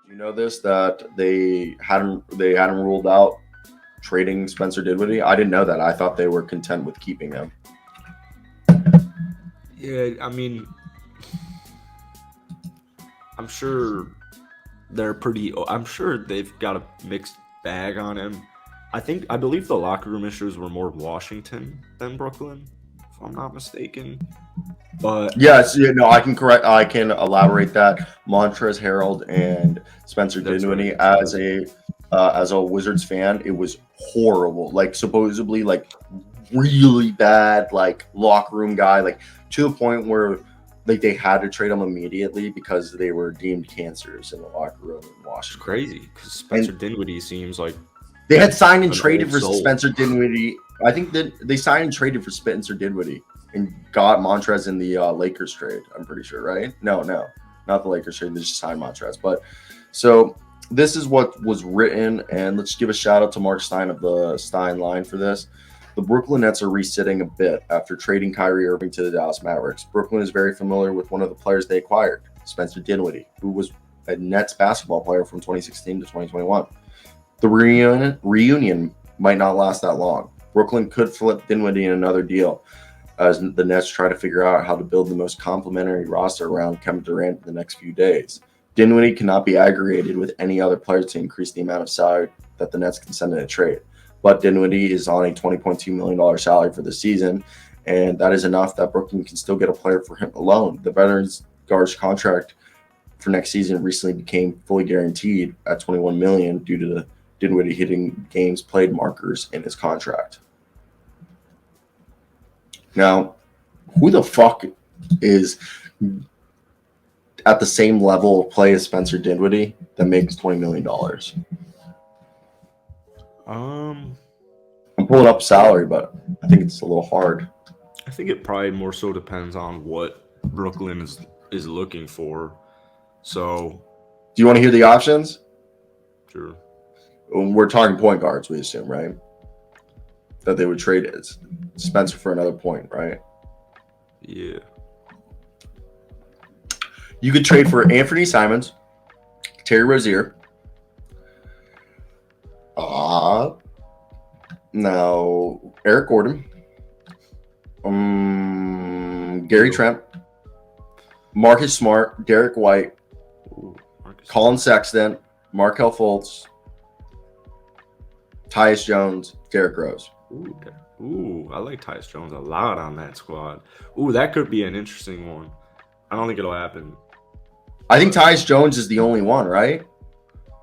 Do you know this that they hadn't ruled out trading Spencer Dinwiddie? I didn't know that. I thought they were content with keeping him. Yeah, I mean, I'm sure they're pretty. I'm sure they've got a mixed bag on him. I believe the locker room issues were more Washington than Brooklyn, if I'm not mistaken. But Yes, I can elaborate that. Montrezl Harrell and Spencer that's what it Dinwiddie is. as a Wizards fan, it was horrible. Like supposedly like really bad like locker room guy, like to the point where like they had to trade him immediately because they were deemed cancers in the locker room in It's Washington. crazy because Spencer And Dinwiddie seems like they had signed and an traded old for soul. Spencer Dinwiddie. I think that they signed and traded for Spencer Dinwiddie and got Montrez in the Lakers trade. I'm pretty sure, right? No, not the Lakers trade. They just signed Montrez. But so this is what was written, and let's give a shout out to Mark Stein of the Stein line for this. The Brooklyn Nets are resitting a bit after trading Kyrie Irving to the Dallas Mavericks. Brooklyn is very familiar with one of the players they acquired, Spencer Dinwiddie, who was a Nets basketball player from 2016 to 2021. The reunion might not last that long. Brooklyn could flip Dinwiddie in another deal as the Nets try to figure out how to build the most complementary roster around Kevin Durant in the next few days. Dinwiddie cannot be aggregated with any other player to increase the amount of salary that the Nets can send in a trade. But Dinwiddie is on a $20.2 million salary for the season, and that is enough that Brooklyn can still get a player for him alone. The veterans guard's contract for next season recently became fully guaranteed at $21 million due to the Dinwiddie hitting games played markers in his contract. Now, who the fuck is at the same level of play as Spencer Dinwiddie that makes $20 million? I'm pulling up salary, but I think it's a little hard. I think it probably more so depends on what Brooklyn is looking for. So, Do you want to hear the options? sure. We're talking point guards, we assume, right? That they would trade Spencer for another point, right? Yeah. You could trade for Anthony Simons, Terry Rozier. Now Eric Gordon, Gary Trent, Marcus Smart, Derek White, Colin Sexton, Markelle Fultz, Tyus Jones, Derrick Rose. I like Tyus Jones a lot on that squad. Ooh, that could be an interesting one. I don't think it'll happen. I think Tyus Jones is the only one, right?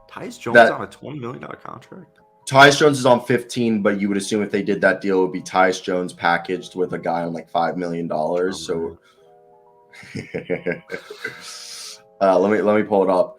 Tyus Jones on a $20 million contract? Tyus Jones is on 15, but you would assume if they did that deal, it would be Tyus Jones packaged with a guy on like $5 million. So let me pull it up.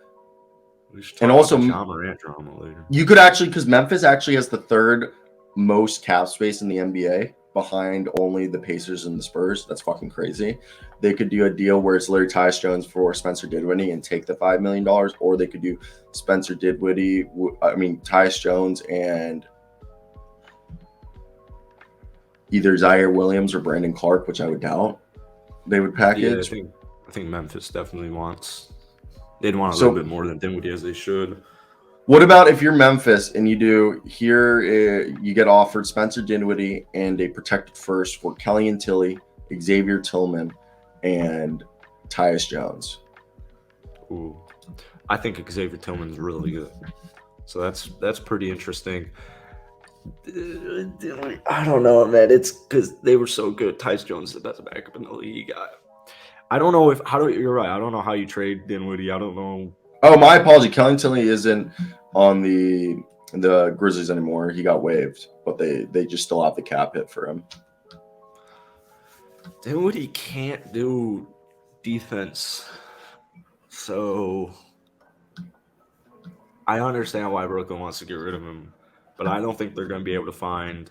And also, John Morant drama later. You could actually, because Memphis actually has the third most cap space in the NBA, behind only the Pacers and the Spurs. That's fucking crazy. They could do a deal where it's literally Tyus Jones for Spencer Dinwiddie and take the $5 million, or they could do Tyus Jones and either Zaire Williams or Brandon Clark, which I would doubt they would package. Yeah, I think Memphis definitely wants. They'd want a little bit more than Dinwiddie, as they should. What about if you're Memphis and you get offered Spencer Dinwiddie and a protected first for Kelly and Tilly, Xavier Tillman, and Tyus Jones? Ooh, I think Xavier Tillman's really good. So that's pretty interesting. I don't know, man. It's because they were so good. Tyus Jones is the best backup in the league. I don't know you're right. I don't know how you trade Dinwiddie. I don't know. Oh, my apology. Kelly Tilly isn't on the Grizzlies anymore. He got waived, but they just still have the cap hit for him. Dinwiddie can't do defense, so I understand why Brooklyn wants to get rid of him, but I don't think they're going to be able to find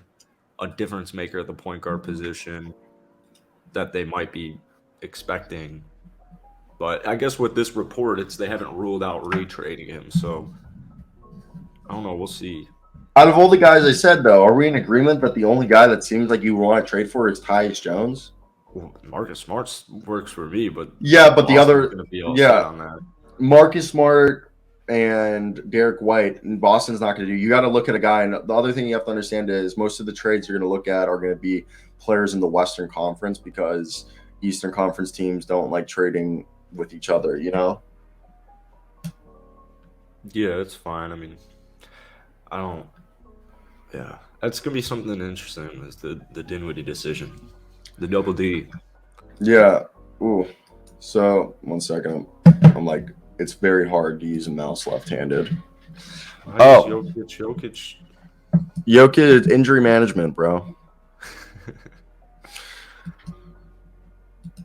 a difference maker at the point guard position that they might be expecting. But I guess with this report, they haven't ruled out retrading him, so I don't know. We'll see. Out of all the guys I said, though, are we in agreement that the only guy that seems like you want to trade for is Tyus Jones? Well, Marcus Smart works for me, but yeah, but the other going to be all set on that. Marcus Smart, and Derek White, and Boston's not going to do. You got to look at a guy, and the other thing you have to understand is most of the trades you're going to look at are going to be players in the Western Conference because Eastern Conference teams don't like trading with each other. You know? Yeah, it's fine. I mean, I don't. Yeah, that's gonna be something interesting. Is the Dinwiddie decision, the double D. Yeah. Ooh. So 1 second. I'm like, it's very hard to use a mouse left-handed. I use Oh, Jokic. Jokic injury management, bro.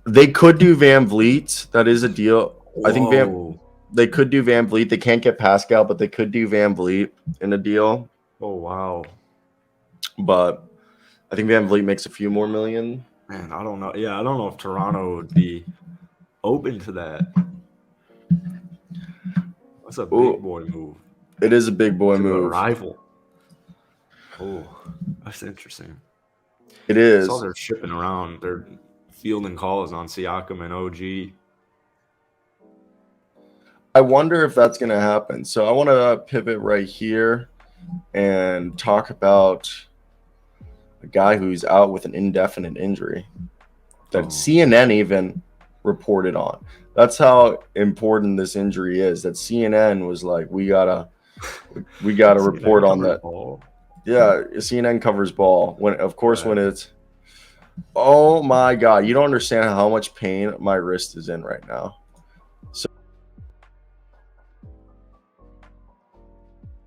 They could do Van Vliet. That is a deal. I think Whoa. they could do Van Vliet. They can't get Pascal, but they could do Van Vliet in a deal. Oh wow. But I think Van Vliet makes a few more million. Man, I don't know. Yeah, I don't know if Toronto would be open to that. That's a Ooh, big boy move it is a big boy to a move. rival. Oh, that's interesting. It I is. saw they're shipping around. They're fielding calls on Siakam and OG. I wonder if that's going to happen. So I want to pivot right here and talk about a guy who's out with an indefinite injury that CNN even reported on. That's how important this injury is. That CNN was like, we gotta report on that. Ball. Yeah, CNN covers ball. When it's, oh my God, you don't understand how much pain my wrist is in right now.